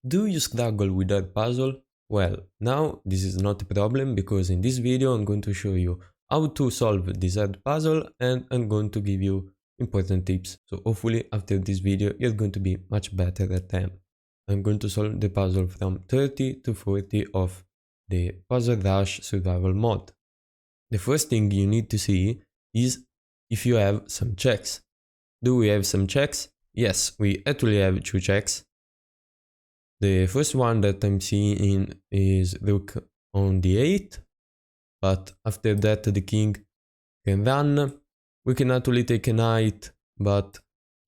Do you struggle with that puzzle? Well, now this is not a problem because in this video I'm going to show you how to solve this hard puzzle and I'm going to give you important tips. So hopefully after this video you're going to be much better at them. I'm going to solve the puzzle from 30 to 40 of the Puzzle Rush survival mode. The first thing you need to see is if you have some checks. Do we have some checks? Yes, we actually have 2 checks. The first one that I'm seeing is rook on d8, but after that the king can run. We can actually take a knight, but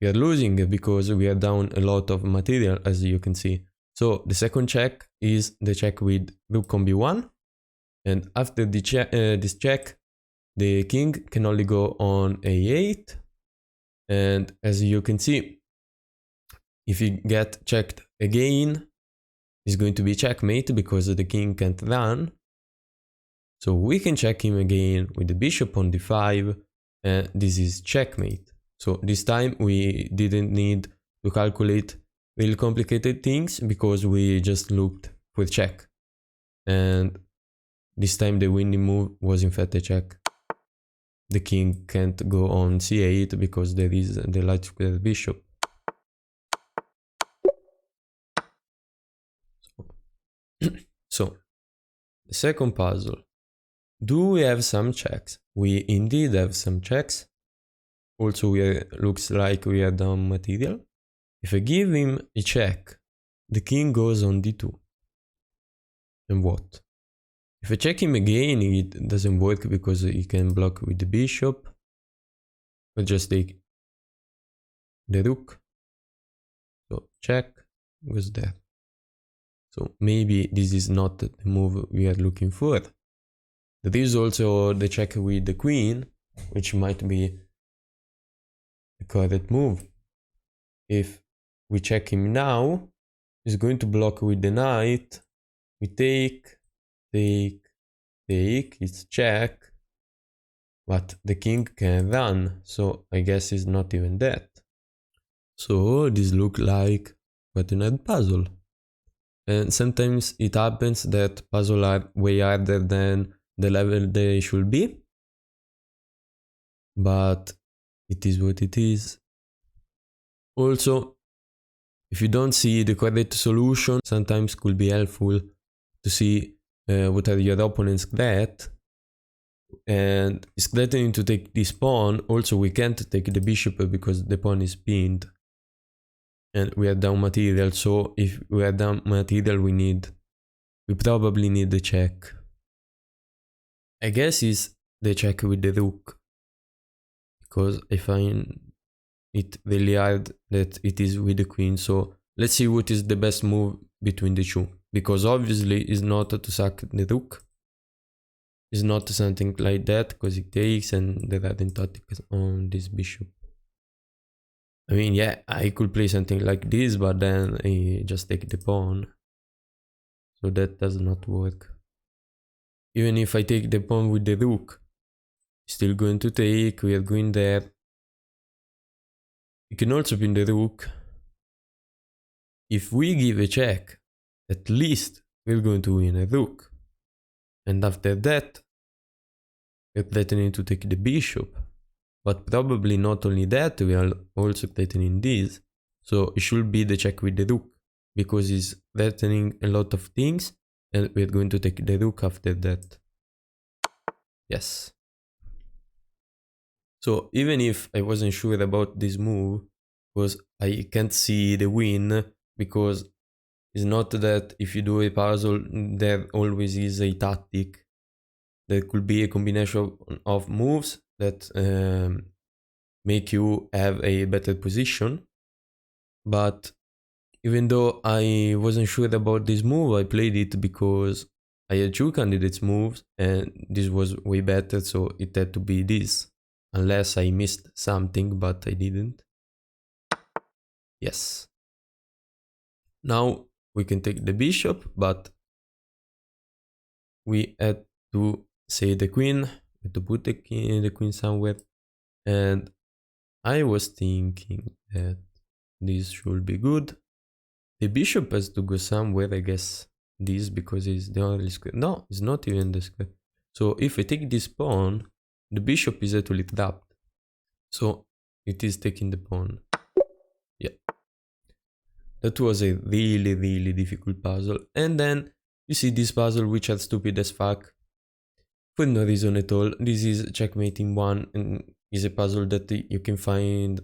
we are losing because we are down a lot of material, as you can see. So the second check is the check with rook on b1, and after this check, the king can only go on a8, and as you can see, if you get checked again, it's going to be checkmate because the king can't run. So we can check him again with the bishop on d5, and this is checkmate. So this time we didn't need to calculate really complicated things because we just looked for check. And this time the winning move was in fact a check. The king can't go on c8 because there is the light square bishop. So, the second puzzle. Do we have some checks? We indeed have some checks. Also, looks like we are down material. If I give him a check, the king goes on d2. And what? If I check him again, it doesn't work because he can block with the bishop. I'll just take the rook. So check goes there. So maybe this is not the move we are looking for. There is also the check with the queen, which might be the correct move. If we check him now, he's going to block with the knight. We take, it's check. But the king can run, so I guess it's not even that. So this looks like quite an hard puzzle. And sometimes it happens that puzzles are way harder than the level they should be. But it is what it is. Also, if you don't see the correct solution, sometimes could be helpful to see what are your opponent's threat. And it's threatening to take this pawn. Also, we can't take the bishop because the pawn is pinned. And we are down material, so if we are down material we probably need the check. I guess it's the check with the rook, because I find it really hard that it is with the queen. So let's see what is the best move between the two, because obviously it's not to sack the rook. It's not something like that, because it takes and there are tactics on this bishop. I mean, yeah, I could play something like this, but then I just take the pawn. So that does not work. Even if I take the pawn with the rook, still going to take, we are going there. You can also pin the rook. If we give a check, at least we're going to win a rook. And after that, we're threatening to take the bishop. But probably not only that, we are also threatening this. So it should be the check with the rook, because it's threatening a lot of things, and we're going to take the rook after that. Yes. So even if I wasn't sure about this move, because I can't see the win, because it's not that if you do a puzzle, there always is a tactic. There could be a combination of moves that make you have a better position. But even though I wasn't sure about this move, I played it because I had 2 candidates moves and this was way better, so it had to be this. Unless I missed something, but I didn't. Yes. Now we can take the bishop, but we had to say the queen, to put the queen somewhere. And I was thinking that this should be good. The bishop has to go somewhere, I guess. This, because it's the only square. No, it's not even the square. So if I take this pawn, the bishop is actually trapped. So it is taking the pawn. Yeah. That was a really, really difficult puzzle. And then you see this puzzle, which are stupid as fuck. For no reason at all. This is checkmating 1 and is a puzzle that you can find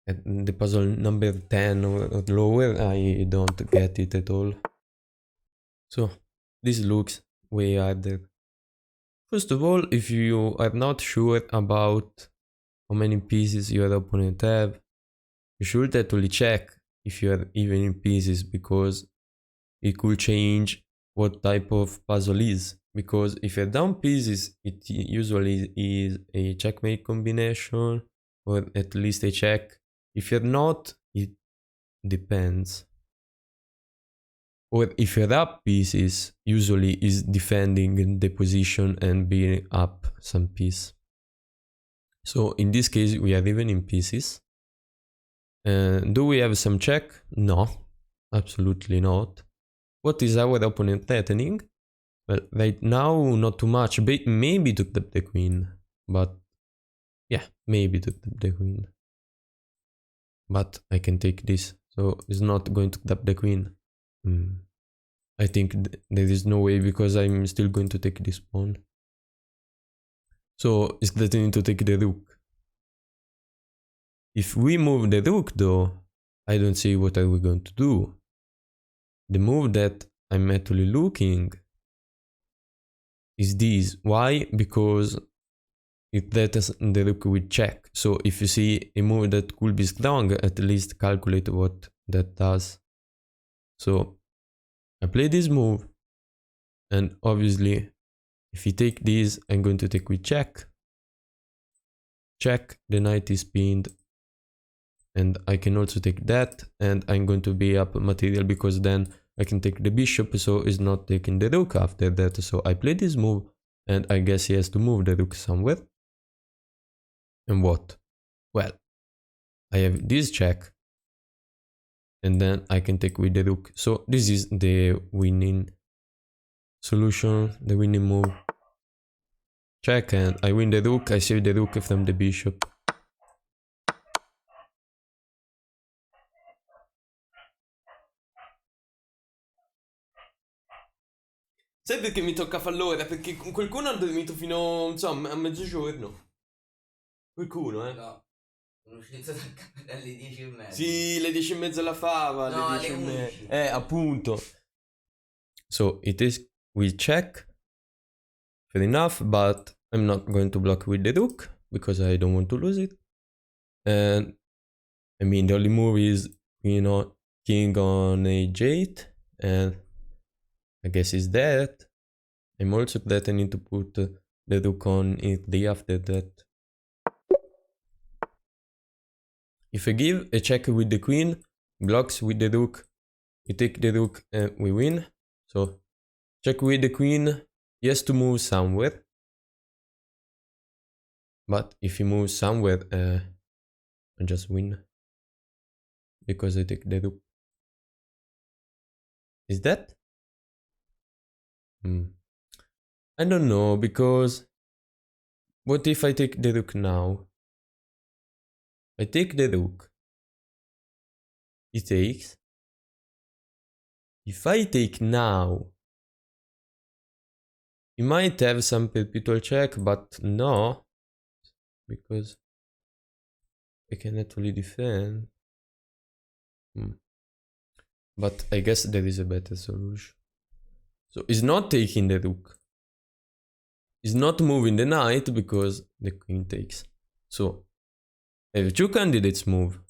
at the puzzle number 10 or lower. I don't get it at all. So this looks way harder. First of all, if you are not sure about how many pieces your opponent have, you should actually check if you are even in pieces, because it could change what type of puzzle is. Because if you're down pieces, it usually is a checkmate combination, or at least a check. If you're not, it depends. Or if you're up pieces, usually is defending the position and being up some piece. So in this case, we are even in pieces. Do we have some check? No, absolutely not. What is our opponent threatening? Well, right now, not too much. Maybe to tap the queen. But yeah, maybe to tap the queen. But I can take this. So it's not going to tap the queen. I think there is no way, because I'm still going to take this pawn. So it's threatening to take the rook. If we move the rook though, I don't see what are we going to do. The move that I'm actually looking is this. Why? Because it threatens the rook with check. So if you see a move that could be strong, at least calculate what that does. So I play this move, and obviously if you take this, I'm going to take with check. Check, the knight is pinned, and I can also take that, and I'm going to be up material, because then I can take the bishop, so it's not taking the rook after that. So I play this move, and I guess he has to move the rook somewhere. And what? Well, I have this check, and then I can take with the rook. So this is the winning solution, the winning move. Check, and I win the rook, I save the rook from the bishop. Sai perché mi tocca farlo ora? Perché qualcuno ha dormito fino, insomma, a mezzogiorno. Qualcuno, No, sono uscito dal caffè alle 10:30. Sì, le 10:30 alla fava, no, le 10 alle 11. Appunto. So it is, we check. Fair enough, but I'm not going to block with the rook, because I don't want to lose it. And I mean, the only move is, you know, king on h8, and I guess it's that. I'm also threatening to put the rook on e3 after that. If I give a check with the queen, blocks with the rook, we take the rook and we win. So check with the queen, he has to move somewhere. But if he moves somewhere, I just win, because I take the rook. Is that? I don't know, because what if I take the rook now? I take the rook. He takes. If I take now, he might have some perpetual check, but no, because I can actually defend. But I guess there is a better solution. So he's not taking the rook. He's not moving the knight, because the queen takes. So I have two candidates move.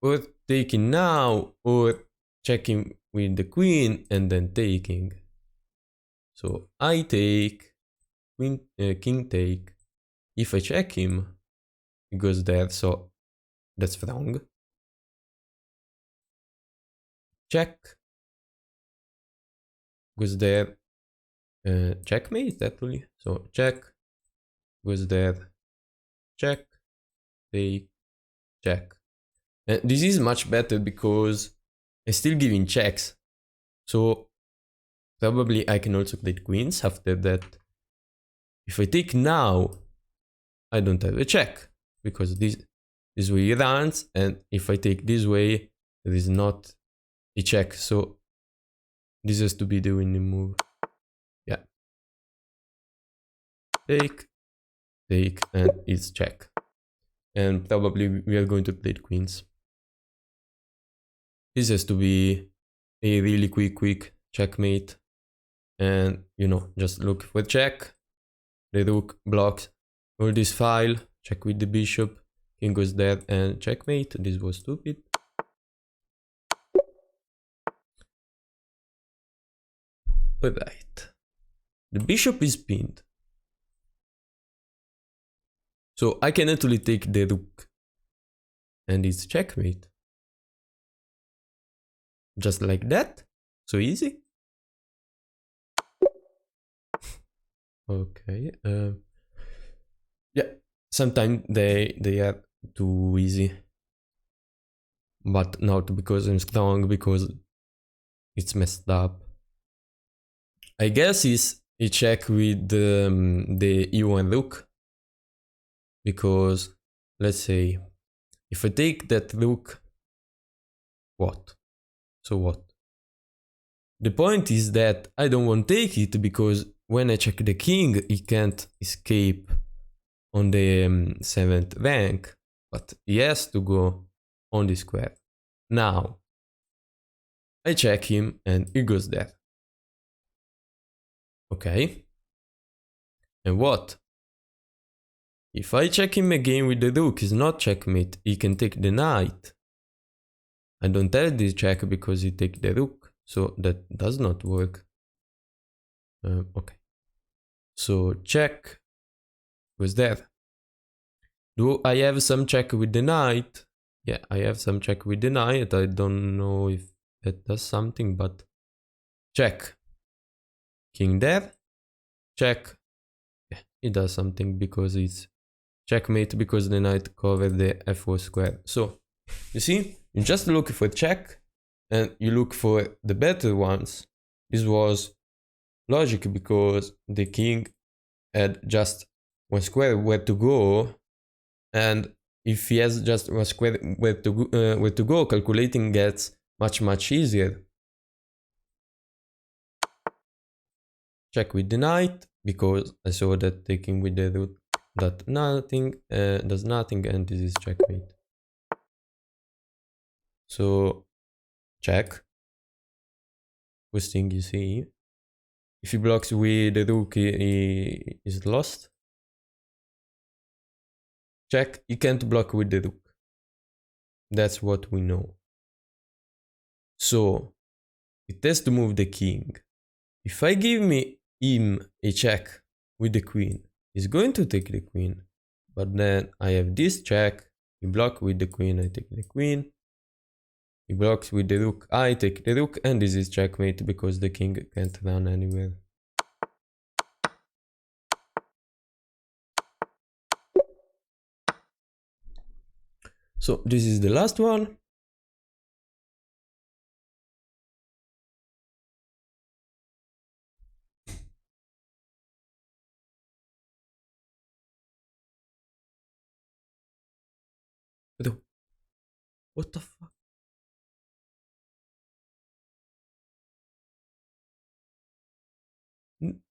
Or taking now, or checking with the queen and then taking. So I take, queen, king take. If I check him, he goes there, so that's wrong. Check. Goes there. Checkmate, actually. So check. Goes there. Check. Take. Check. And this is much better, because I'm still giving checks. So probably I can also play queens after that. If I take now, I don't have a check because this way runs, and if I take this way, there is not a check. So this has to be the winning move. Yeah. Take, and it's check. And probably we are going to play queens. This has to be a really quick checkmate. And, you know, just look for check. The rook blocks all this file. Check with the bishop. King goes there and checkmate. This was stupid. Alright. The bishop is pinned. So I can actually take the rook. And it's checkmate. Just like that. So easy. Okay. Yeah. Sometimes they are too easy. But not because I'm strong, because it's messed up. I guess it's a check with the e1 rook. Because, let's say, if I take that rook, what? So what? The point is that I don't want to take it because when I check the king, he can't escape on the 7th rank, but he has to go on the square. Now, I check him and he goes there. Okay. And what? If I check him again with the rook, it's not checkmate, he can take the knight. I don't have this check because he take the rook, so that does not work. Okay. So check was there. Do I have some check with the knight? Yeah, I have some check with the knight. I don't know if that does something, but check. King there. Check. Yeah, it does something because it's checkmate because the knight covered the f4 square. So, you see, you just look for check and you look for the better ones. This was logic because the king had just one square where to go, and if he has just one square where to go, calculating gets much easier. Check with the knight because I saw that taking with the rook that nothing does nothing, and this is checkmate. So check. First thing you see, if he blocks with the rook, he is lost. Check, he can't block with the rook. That's what we know. So it has to move the king. If I give him a check with the queen, he's going to take the queen. But then I have this check, he blocks with the queen, I take the queen. He blocks with the rook, I take the rook, and this is checkmate because the king can't run anywhere. So this is the last one. What the fuck?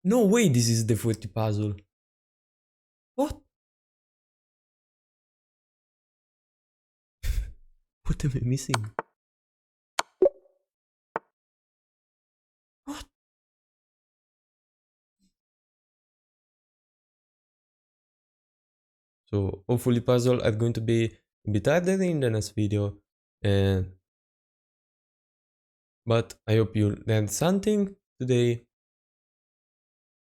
No way this is the 40 puzzle. What? What am I missing? What? So hopefully puzzles are going to be a bit harder in the next video. But I hope you learned something today.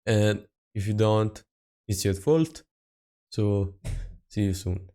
And if you don't, it's your fault. So see you soon.